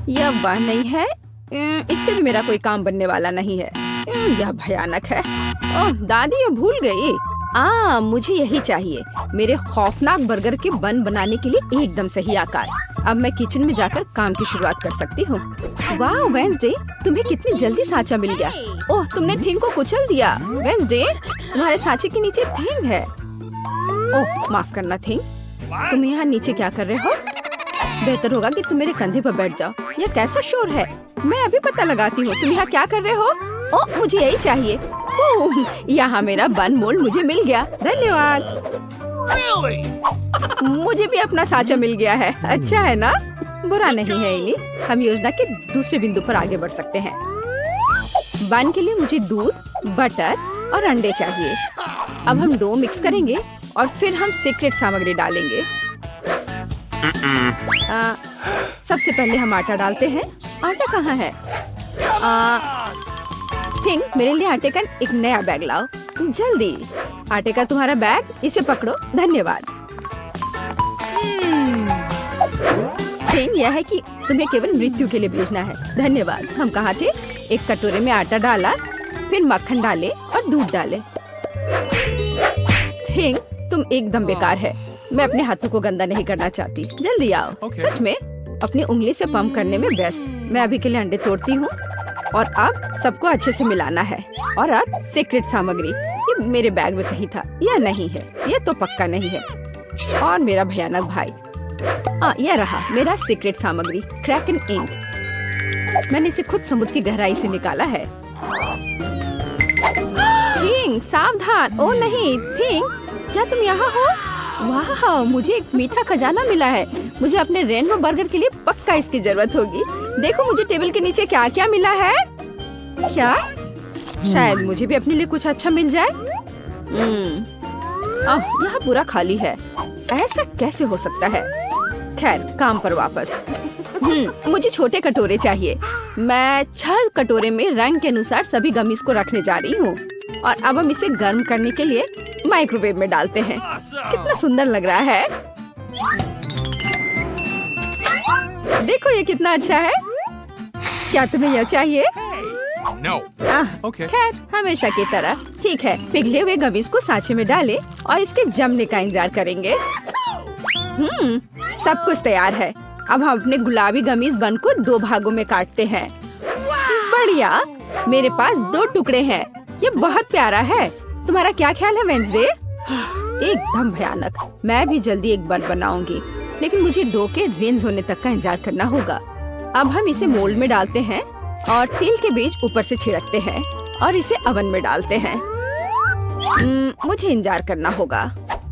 यह वह नहीं है। इससे भी मेरा कोई काम बनने वाला नहीं है। यह भयानक है। ओह दादी, ये भूल गई। मुझे यही चाहिए। मेरे खौफनाक बर्गर के बन बनाने के लिए एकदम सही आकार। अब मैं किचन में जाकर काम की शुरुआत कर सकती हूँ। वाह वेंसडे, तुम्हें कितनी जल्दी सांचा मिल गया। ओह, तुमने थिंग को कुचल दिया। वेंसडे, तुम्हारे सांचे के नीचे थिंग है। ओह माफ करना थिंग, तुम यहाँ नीचे क्या कर रहे हो? बेहतर होगा कि तुम मेरे कंधे पर बैठ जाओ। यह कैसा शोर है? मैं अभी पता लगाती हूँ। तुम यहाँ क्या कर रहे हो? ओह, मुझे यही चाहिए। ओह, यहाँ मेरा बन मोल्ड मुझे मिल गया। धन्यवाद। मुझे भी अपना सांचा मिल गया है। अच्छा है ना? बुरा नहीं है इनी। हम योजना के दूसरे बिंदु पर आगे बढ़ सकते हैं। बन के लिए मुझे दूध, बटर और अंडे चाहिए। अब हम डो मिक्स करेंगे और फिर हम सीक्रेट सामग्री डालेंगे। सबसे पहले हम आटा डालते हैं। आटा कहाँ है? थिंग, मेरे लिए आटे का एक नया बैग लाओ जल्दी। आटे का तुम्हारा बैग, इसे पकड़ो। धन्यवाद। थिंग, यह है कि तुम्हें केवल मृत्यु के लिए भेजना है। धन्यवाद। हम कहाँ थे? एक कटोरे में आटा डाला, फिर मक्खन डाले और दूध डाले। थिंग, तुम एकदम बेकार है। मैं अपने हाथों को गंदा नहीं करना चाहती। जल्दी आओ। सच में अपनी उंगली से पंप करने में व्यस्त। मैं अभी के लिए अंडे तोड़ती हूँ और अब सबको अच्छे से मिलाना है। और अब सीक्रेट सामग्री, ये मेरे बैग में कहीं था। यह नहीं है, यह तो पक्का नहीं है। और मेरा भयानक भाई, यह रहा मेरा सीक्रेट सामग्री, क्रैकन इंक। मैंने इसे खुद समुद्र की गहराई से निकाला है। थिंग, सावधान। ओ नहीं थिंग, क्या तुम यहाँ हो? वाह, मुझे एक मीठा खजाना मिला है। मुझे अपने रेनबो बर्गर के लिए पक्का इसकी जरूरत होगी। देखो मुझे टेबल के नीचे क्या क्या मिला है। क्या? शायद मुझे भी अपने लिए कुछ अच्छा मिल जाए। यहाँ पूरा खाली है। ऐसा कैसे हो सकता है? खैर, काम पर वापस। मुझे छोटे कटोरे चाहिए। मैं 6 कटोरे में रंग के अनुसार सभी गमीज को रखने जा रही हूँ। और अब हम इसे गर्म करने के लिए माइक्रोवेव में डालते हैं। कितना सुंदर लग रहा है। देखो ये कितना अच्छा है। क्या तुम्हें यह चाहिए? No. Okay. खैर, हमेशा की तरह। ठीक है, पिघले हुए गमीज को सांचे में डालें और इसके जमने का इंतजार करेंगे। सब कुछ तैयार है। अब हम अपने गुलाबी गमीज बन को 2 भागों में काटते हैं। बढ़िया, मेरे पास 2 टुकड़े हैं। ये बहुत प्यारा है। तुम्हारा क्या ख्याल है वेंसडे? एकदम भयानक। मैं भी जल्दी एक बन बनाऊंगी, लेकिन मुझे डो के रेंज होने तक का इंतजार करना होगा। अब हम इसे मोल्ड में डालते हैं और तिल के बीज ऊपर से छिड़कते हैं और इसे ओवन में डालते हैं। मुझे इंतजार करना होगा।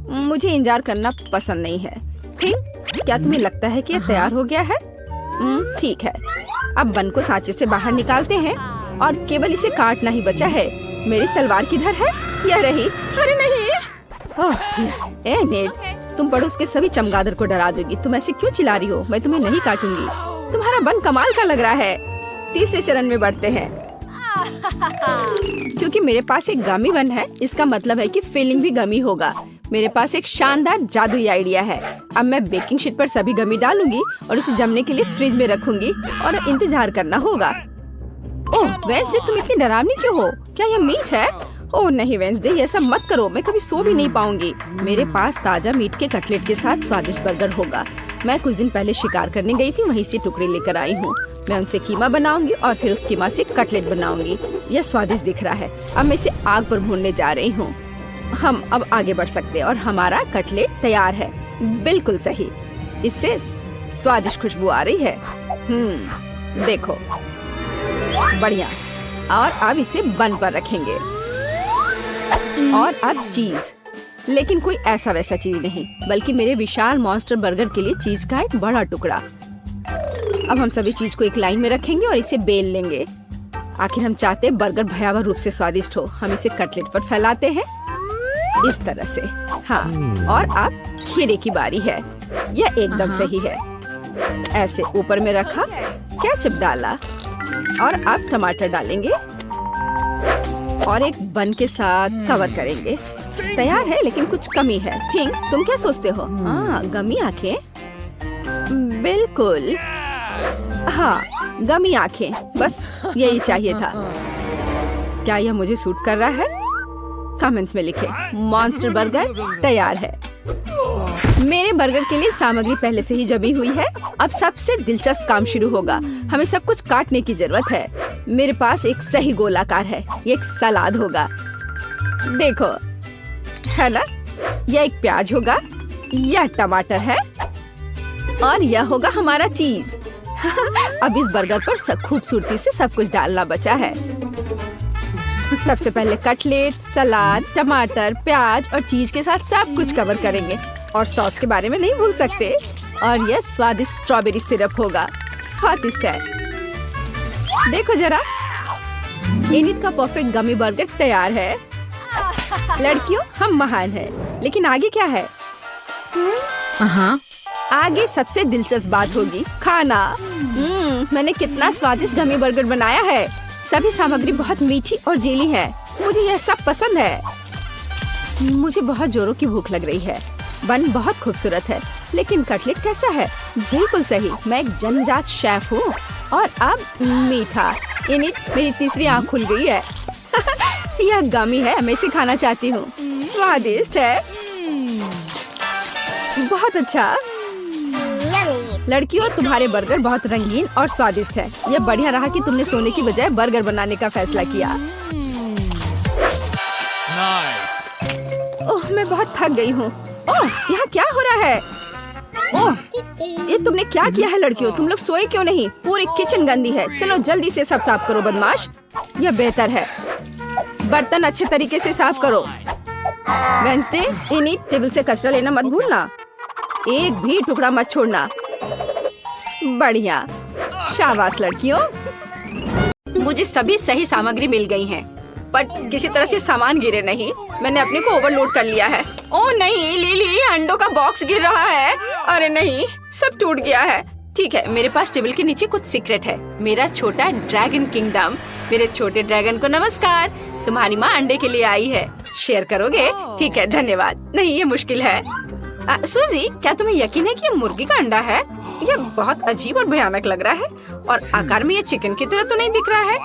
मुझे इंतजार करना पसंद नहीं है। ठीक, क्या तुम्हें लगता है कि यह तैयार हो गया है? ठीक है। अब बन को सांचे से बाहर निकालते हैं और केवल इसे काटना ही बचा है। मेरी तलवार किधर है? यह रही। अरे नहीं। ए नेड, तुम पड़ोस के सभी चमगादड़ को डरा दोगी। तुम ऐसे क्यों चिल्ला रही हो? मैं तुम्हें नहीं काटूंगी। तुम्हारा बन कमाल का लग रहा है। तीसरे चरण में बढ़ते हैं। क्योंकि मेरे पास एक गमी बन है, इसका मतलब है कि फिलिंग भी गमी होगा। मेरे पास एक शानदार जादुई आइडिया है। अब मैं बेकिंग शीट पर सभी गमी डालूंगी और इसे जमने के लिए फ्रिज में रखूंगी और इंतजार करना होगा। ओह वेंसडे, तुम इतनी डरावनी क्यों हो? क्या यह मीट है? ओह नहीं वेंसडे, ये सब मत करो। मैं कभी सो भी नहीं पाऊंगी। मेरे पास ताजा मीट के कटलेट के साथ स्वादिष्ट बर्गर होगा। मैं कुछ दिन पहले शिकार करने गई थी, वहीं से टुकड़े लेकर आई हूँ। मैं उनसे कीमा बनाऊंगी और फिर उस कीमा से कटलेट बनाऊंगी। यह स्वादिष्ट दिख रहा है। अब मैं इसे आग पर भूनने जा रही हूँ। हम अब आगे बढ़ सकते हैं और हमारा कटलेट तैयार है। बिल्कुल सही, इससे स्वादिष्ट खुशबू आ रही है। देखो, बढ़िया। और अब इसे बन पर रखेंगे और अब चीज, लेकिन कोई ऐसा वैसा चीज नहीं, बल्कि मेरे विशाल मॉन्स्टर बर्गर के लिए चीज का एक बड़ा टुकड़ा। अब हम सभी चीज को एक लाइन में रखेंगे और इसे बेल लेंगे। आखिर हम चाहते हैं बर्गर भयावह रूप से स्वादिष्ट हो। हम इसे कटलेट पर फैलाते हैं इस तरह से। हाँ, और अब खीरे की बारी है। यह एकदम सही है। ऐसे ऊपर में रखा, केचप डाला और अब टमाटर डालेंगे और एक बन के साथ कवर करेंगे। तैयार है, लेकिन कुछ कमी है। थिंक, तुम क्या सोचते हो? गमी आंखें। बिल्कुल। हाँ, गमी आंखें, बस यही चाहिए था। क्या यह मुझे सूट कर रहा है? कमेंट्स में लिखें। मॉन्स्टर बर्गर तैयार है। मेरे बर्गर के लिए सामग्री पहले से ही जमी हुई है। अब सबसे दिलचस्प काम शुरू होगा। हमें सब कुछ काटने की जरूरत है। मेरे पास एक सही गोलाकार है। ये एक सलाद होगा, देखो, है ना? यह एक प्याज होगा, यह टमाटर है और यह होगा हमारा चीज। अब इस बर्गर पर खूबसूरती से सब कुछ डालना बचा है। सबसे पहले कटलेट, सलाद, टमाटर, प्याज और चीज के साथ सब कुछ कवर करेंगे। और सॉस के बारे में नहीं भूल सकते। और यह स्वादिष्ट स्ट्रॉबेरी सिरप होगा, स्वादिष्ट है। देखो जरा, इनिट का परफेक्ट गमी बर्गर तैयार है। लड़कियों, हम महान हैं, लेकिन आगे क्या है? आगे सबसे दिलचस्प बात होगी खाना। मैंने कितना स्वादिष्ट गमी बर्गर बनाया है। सभी सामग्री बहुत मीठी और जेली है। मुझे यह सब पसंद है। मुझे बहुत जोरों की भूख लग रही है। बन बहुत खूबसूरत है, लेकिन कटलेट कैसा है? बिल्कुल सही, मैं एक जन्मजात शेफ हूँ। और अब मीठा। इनिट, मेरी तीसरी आँख खुल गई है। यह गमी है, मैं इसे खाना चाहती हूँ। स्वादिष्ट है, बहुत अच्छा। लड़कियों, तुम्हारे बर्गर बहुत रंगीन और स्वादिष्ट है। यह बढ़िया रहा कि तुमने सोने की बजाय बर्गर बनाने का फैसला किया। Nice. ओह, मैं बहुत थक गई हूँ। ओह, यहाँ क्या हो रहा है? ओह, ये तुमने क्या किया है? लड़कियों, तुम लोग सोए क्यों नहीं? पूरी किचन गंदी है। चलो जल्दी से सब साफ करो बदमाश। यह बेहतर है। बर्तन अच्छे तरीके से साफ करो। वेंसडे, इनिट, टेबल से कचरा लेना मत भूलना। एक भी टुकड़ा मत छोड़ना। बढ़िया, शाबाश लड़कियों। मुझे सभी सही सामग्री मिल गई है, पर किसी तरह से सामान गिरे नहीं। मैंने अपने को ओवरलोड कर लिया है। ओह नहीं, लिली, अंडों का बॉक्स गिर रहा है। अरे नहीं, सब टूट गया है। ठीक है, मेरे पास टेबल के नीचे कुछ सीक्रेट है। मेरा छोटा ड्रैगन किंगडम। मेरे छोटे ड्रैगन को नमस्कार। तुम्हारी माँ अंडे के लिए आई है। शेयर करोगे? ठीक है, धन्यवाद। नहीं, ये मुश्किल है। सूजी, क्या तुम्हें यकीन है कि ये मुर्गी का अंडा है? यह बहुत अजीब और भयानक लग रहा है। और आकार में ये चिकन की तरह तो नहीं दिख रहा है।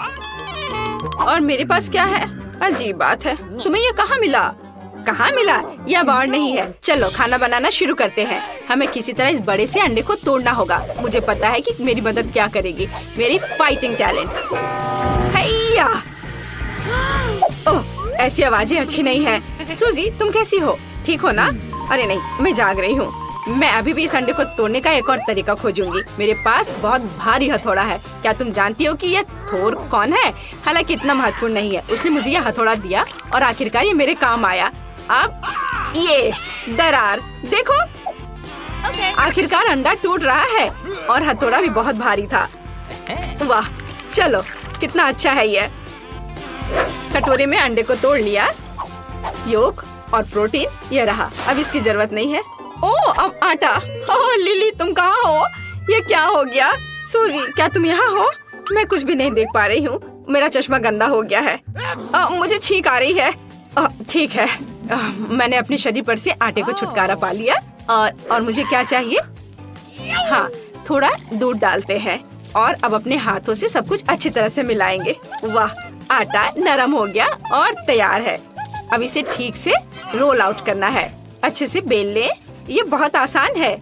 और मेरे पास क्या है? अजीब बात है। तुम्हें ये कहाँ मिला? कहाँ मिला? यह बार नहीं है। चलो खाना बनाना शुरू करते हैं। हमें किसी तरह इस बड़े से अंडे को तोड़ना होगा। मुझे पता है कि मेरी मदद क्या करेगी, मेरी फाइटिंग टैलेंट। हैया! ओह, ऐसी आवाजें अच्छी नहीं है। सूजी, तुम कैसी हो? ठीक हो ना? अरे नहीं, मैं जाग रही हूँ। मैं अभी भी इस अंडे को तोड़ने का एक और तरीका खोजूंगी। मेरे पास बहुत भारी हथौड़ा है। क्या तुम जानती हो कि यह थोर कौन है? हालांकि इतना महत्वपूर्ण नहीं है। उसने मुझे यह हथौड़ा दिया और आखिरकार ये मेरे काम आया। अब ये दरार देखो, आखिरकार अंडा टूट रहा है और हथौड़ा भी बहुत भारी था। वाह, चलो कितना अच्छा है ये। कटोरे में अंडे को तोड़ लिया। योक और प्रोटीन ये रहा। अब इसकी जरूरत नहीं है। ओह, अब आटा। ओह लिली, तुम कहाँ हो? ये क्या हो गया? सूजी, क्या तुम यहाँ हो? मैं कुछ भी नहीं देख पा रही हूँ। मेरा चश्मा गंदा हो गया है। मुझे छींक आ रही है। ठीक है, मैंने अपने शरीर पर से आटे को छुटकारा पा लिया। और मुझे क्या चाहिए? हाँ, थोड़ा दूध डालते हैं और अब अपने हाथों से सब कुछ अच्छी तरह से मिलाएंगे। वाह, आटा नरम हो गया और तैयार है। अब इसे ठीक से रोल आउट करना है। अच्छे से बेल ले। ये बहुत आसान है।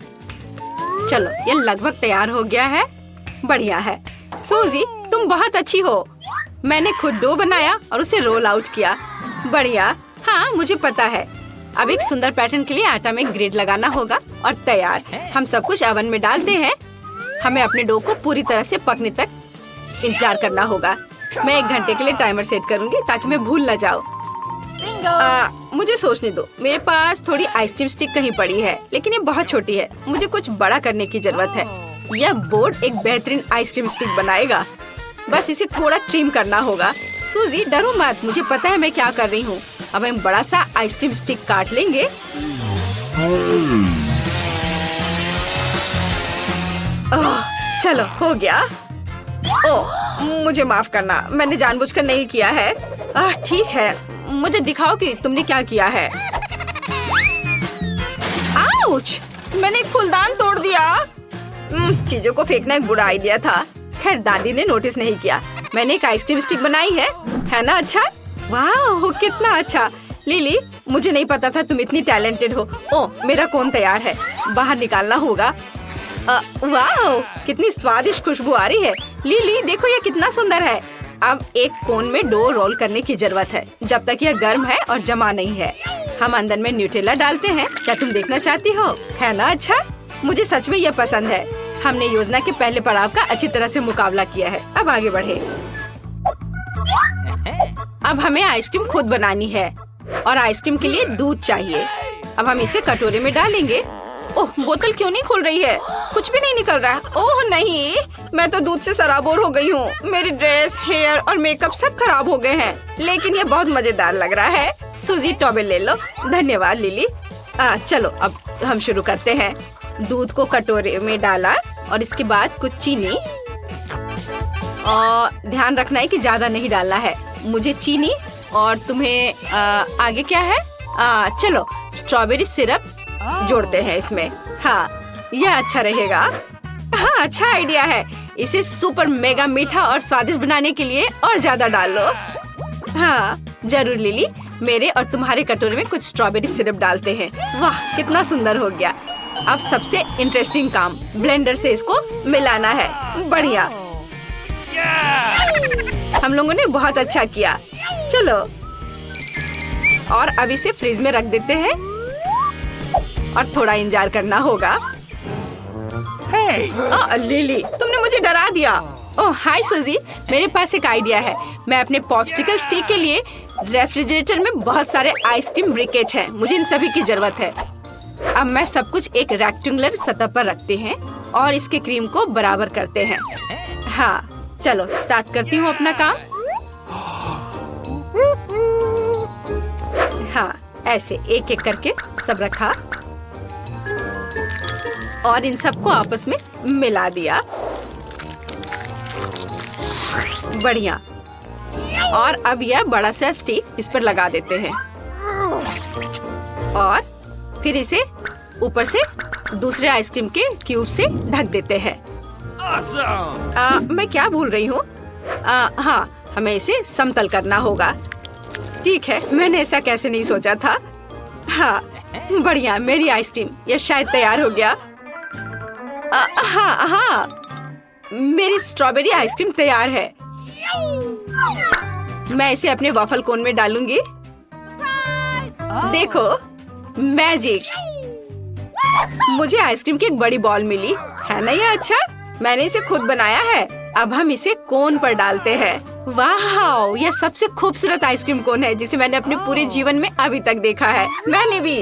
चलो, ये लगभग तैयार हो गया है। बढ़िया है। सूजी, तुम बहुत अच्छी हो। मैंने खुद डो बनाया और उसे रोल आउट किया। बढ़िया। हाँ, मुझे पता है। अब एक सुंदर पैटर्न के लिए आटा में ग्रिड लगाना होगा और तैयार। हम सब कुछ ओवन में डालते हैं। हमें अपने डो को पूरी तरह से पकने तक इंतजार करना होगा। मैं 1 घंटे के लिए टाइमर सेट करूंगी ताकि मैं भूल न जाऊँ। मुझे सोचने दो। मेरे पास थोड़ी आइसक्रीम स्टिक कहीं पड़ी है, लेकिन ये बहुत छोटी है। मुझे कुछ बड़ा करने की जरूरत है। यह बोर्ड एक बेहतरीन आइसक्रीम स्टिक बनाएगा। बस इसे थोड़ा ट्रिम करना होगा। सूजी, डरो मत, मुझे पता है मैं क्या कर रही हूँ। अब हम बड़ा सा आइसक्रीम स्टिक काट लेंगे। ओह, चलो हो गया। ओह, मुझे माफ करना, मैंने जानबूझकर नहीं किया है। ठीक है, मुझे दिखाओ कि तुमने क्या किया है। आउच! मैंने एक फूलदान तोड़ दिया। चीजों को फेंकना एक बुरा आइडिया था। खैर दादी ने नोटिस नहीं किया। मैंने एक आइसक्रीम स्टिक बनाई है ना? अच्छा, वाह कितना अच्छा। लिली, मुझे नहीं पता था तुम इतनी टैलेंटेड हो। ओह, मेरा कोन तैयार है, बाहर निकालना होगा। वाह, कितनी स्वादिष्ट खुशबू आ रही है। लिली देखो, ये कितना सुंदर है। अब एक कोन में डो रोल करने की जरूरत है जब तक यह गर्म है और जमा नहीं है। हम अंदर में न्यूटेला डालते हैं। क्या तुम देखना चाहती हो? है ना अच्छा? मुझे सच में यह पसंद है। हमने योजना के पहले पड़ाव का अच्छी तरह से मुकाबला किया है। अब आगे बढ़े। अब हमें आइसक्रीम खुद बनानी है और आइसक्रीम के लिए दूध चाहिए। अब हम इसे कटोरे में डालेंगे। ओह, बोतल क्यों नहीं खुल रही है? कुछ भी नहीं निकल रहा है। ओह नहीं, मैं तो दूध से सराबोर हो गई हूँ। मेरी ड्रेस, हेयर और मेकअप सब खराब हो गए हैं। लेकिन ये बहुत मजेदार लग रहा है। सूजी, टॉवेल ले लो। धन्यवाद लिली। चलो अब हम शुरू करते हैं। दूध को कटोरे में डाला और इसके बाद कुछ चीनी, और ध्यान रखना है कि ज्यादा नहीं डालना है। मुझे चीनी और तुम्हें आगे क्या है? चलो स्ट्रॉबेरी सिरप जोड़ते हैं इसमें। हाँ, यह अच्छा रहेगा। हाँ, अच्छा आइडिया है। इसे सुपर मेगा मीठा और स्वादिष्ट बनाने के लिए और ज्यादा डालो। हाँ जरूर लिली, मेरे और तुम्हारे कटोरे में कुछ स्ट्रॉबेरी सिरप डालते हैं। वाह कितना सुंदर हो गया। अब सबसे इंटरेस्टिंग काम, ब्लेंडर से इसको मिलाना है। बढ़िया, हम लोगों ने बहुत अच्छा किया। चलो, और अब इसे फ्रिज में रख देते हैं और थोड़ा इंतजार करना होगा। लिली, तुमने मुझे डरा दिया। ओह हाय सूजी, मेरे पास एक आइडिया है। मैं अपने पॉप्सिकल स्टिक के लिए रेफ्रिजरेटर में बहुत सारे आइसक्रीम ब्रिकेट हैं। मुझे इन सभी की जरूरत है। अब मैं सब कुछ एक रेक्टेंगुलर सतह पर रखते हैं और इसके क्रीम को बराबर करते हैं। हाँ चलो स्टार्ट करती हूँ अपना काम। हाँ, ऐसे एक एक करके सब रखा और इन सबको आपस में मिला दिया। बढ़िया। और अब यह बड़ा सा स्टिक इस पर लगा देते हैं और फिर इसे ऊपर से दूसरे आइसक्रीम के क्यूब से ढक देते हैं। मैं क्या भूल रही हूँ? हाँ, हमें इसे समतल करना होगा। ठीक है, मैंने ऐसा कैसे नहीं सोचा था। हाँ बढ़िया, मेरी आइसक्रीम यह शायद तैयार हो गया। हाँ, मेरी स्ट्रॉबेरी आइसक्रीम तैयार है। मैं इसे अपने वॉफल कोन में डालूंगी। देखो, मैजिक! मुझे आइसक्रीम की एक बड़ी बॉल मिली है ना? ये अच्छा, मैंने इसे खुद बनाया है। अब हम इसे कोन पर डालते हैं। वाह, यह सबसे खूबसूरत आइसक्रीम कोन है जिसे मैंने अपने पूरे जीवन में अभी तक देखा है। मैंने भी।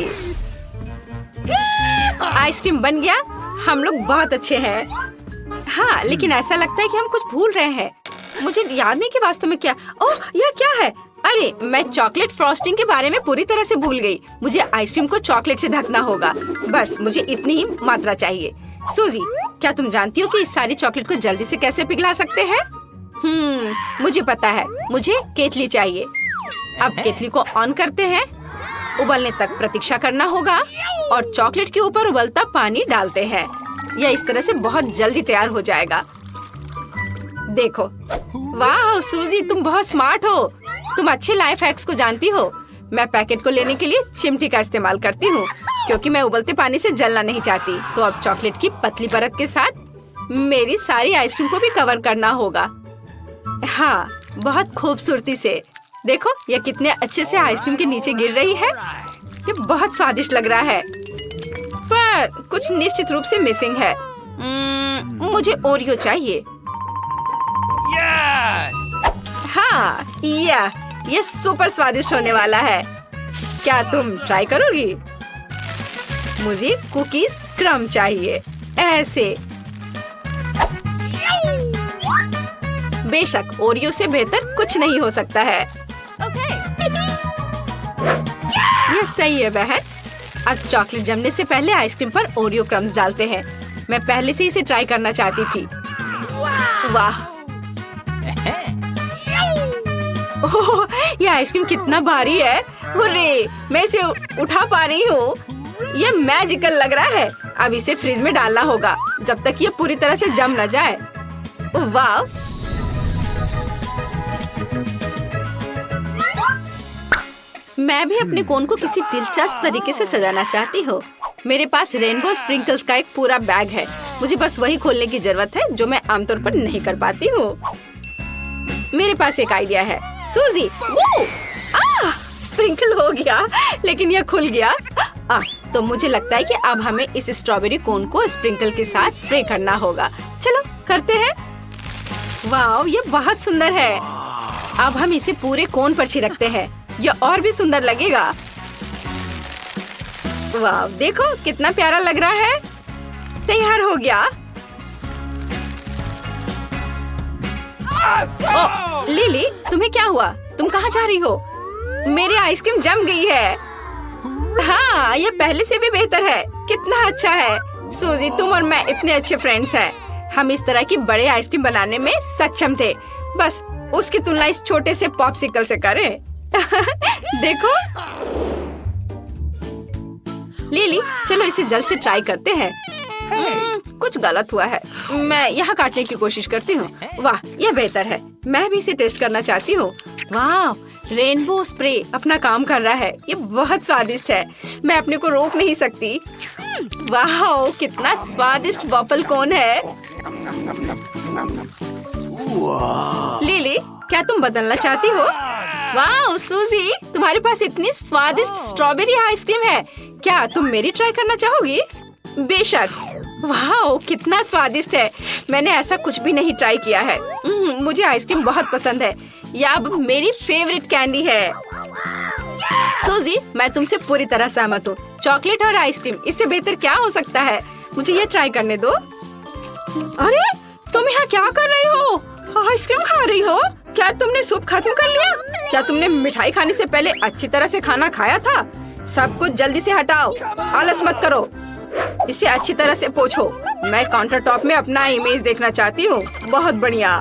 आइसक्रीम बन गया। हम लोग बहुत अच्छे हैं। हाँ, लेकिन ऐसा लगता है कि हम कुछ भूल रहे हैं। मुझे याद नहीं कि वास्तव में क्या। ओह, यह क्या है? अरे, मैं चॉकलेट फ्रॉस्टिंग के बारे में पूरी तरह से भूल गई। मुझे आइसक्रीम को चॉकलेट से ढकना होगा। बस मुझे इतनी ही मात्रा चाहिए। सूजी, क्या तुम जानती हो कि इस सारी चॉकलेट को जल्दी से कैसे पिघला सकते हैं? मुझे पता है। मुझे केतली चाहिए। अब केतली को ऑन करते हैं। उबलने तक प्रतीक्षा करना होगा और चॉकलेट के ऊपर उबलता पानी डालते हैं। यह इस तरह से बहुत जल्दी तैयार हो जाएगा। देखो, वाह सूजी, तुम बहुत स्मार्ट हो। तुम अच्छे लाइफ हैक्स को जानती हो। मैं पैकेट को लेने के लिए चिमटी का इस्तेमाल करती हूँ क्योंकि मैं उबलते पानी से जलना नहीं चाहती। तो अब चॉकलेट की पतली परत के साथ मेरी सारी आइसक्रीम को भी कवर करना होगा। हाँ, बहुत खूबसूरती से। देखो, यह कितने अच्छे से आइसक्रीम के नीचे गिर रही है। ये बहुत स्वादिष्ट लग रहा है, पर कुछ निश्चित रूप से मिसिंग है। मुझे ओरियो चाहिए। Yes! हाँ, यह सुपर स्वादिष्ट होने वाला है। क्या तुम ट्राई करोगी? मुझे कुकीज क्रम चाहिए, ऐसे। बेशक ओरियो से बेहतर कुछ नहीं हो सकता है। यह सही है बहन। अब चॉकलेट जमने से पहले आइसक्रीम पर ओरियो क्रम्स डालते हैं। मैं पहले से इसे ट्राई करना चाहती थी। वाह! ओह, यह आइसक्रीम कितना भारी है। हुर्रे, मैं इसे उठा पा रही हूँ। यह मैजिकल लग रहा है। अब इसे फ्रिज में डालना होगा जब तक ये पूरी तरह से जम न जाए। वाह, मैं भी अपने कोन को किसी दिलचस्प तरीके से सजाना चाहती हूँ। मेरे पास रेनबो स्प्रिंकल्स का एक पूरा बैग है। मुझे बस वही खोलने की जरूरत है जो मैं आमतौर पर नहीं कर पाती हूँ। मेरे पास एक आइडिया है। सूजी, स्प्रिंकल हो गया, लेकिन यह खुल गया। तो मुझे लगता है कि अब हमें इस स्ट्रॉबेरी कोन को स्प्रिंकल के साथ स्प्रे करना होगा। चलो करते हैं। वाह, ये बहुत सुंदर है। अब हम इसे पूरे कोन पर छिड़कते हैं। यह और भी सुंदर लगेगा। वाह, देखो कितना प्यारा लग रहा है। तैयार हो गया। ओह, लिली, तुम्हें क्या हुआ? तुम कहाँ जा रही हो? मेरी आइसक्रीम जम गई है। हाँ, ये पहले से भी बेहतर है। कितना अच्छा है। सूजी, तुम और मैं इतने अच्छे फ्रेंड्स हैं। हम इस तरह की बड़े आइसक्रीम बनाने में सक्षम थे। बस उसकी तुलना इस छोटे से पॉप्सिकल से करें। देखो लिली, चलो इसे जल्द से ट्राई करते हैं। कुछ गलत हुआ है। मैं यहाँ काटने की कोशिश करती हूँ। वाह, यह बेहतर है। मैं भी इसे टेस्ट करना चाहती हूँ। वाह, रेनबो स्प्रे अपना काम कर रहा है। ये बहुत स्वादिष्ट है। मैं अपने को रोक नहीं सकती। वाह, कितना स्वादिष्ट वॉफल कोन है। लिली, क्या तुम बदलना चाहती हो? वाह सूजी, तुम्हारे पास इतनी स्वादिष्ट स्ट्रॉबेरी आइसक्रीम है। क्या तुम मेरी ट्राई करना चाहोगी? बेशक। वाह, कितना स्वादिष्ट है। मैंने ऐसा कुछ भी नहीं ट्राई किया है। मुझे आइसक्रीम बहुत पसंद है। यह अब मेरी फेवरेट कैंडी है। सूजी, मैं तुमसे पूरी तरह सहमत हूँ। चॉकलेट और आइसक्रीम, इससे बेहतर क्या हो सकता है? मुझे ये ट्राई करने दो। अरे, तुम यहाँ क्या कर रही हो? आइसक्रीम खा रही हो? क्या तुमने सूप खत्म कर लिया? क्या तुमने मिठाई खाने से पहले अच्छी तरह से खाना खाया था? सब कुछ जल्दी से हटाओ। आलस मत करो। इसे अच्छी तरह से पोंछो। मैं काउंटर टॉप में अपना इमेज देखना चाहती हूँ। बहुत बढ़िया।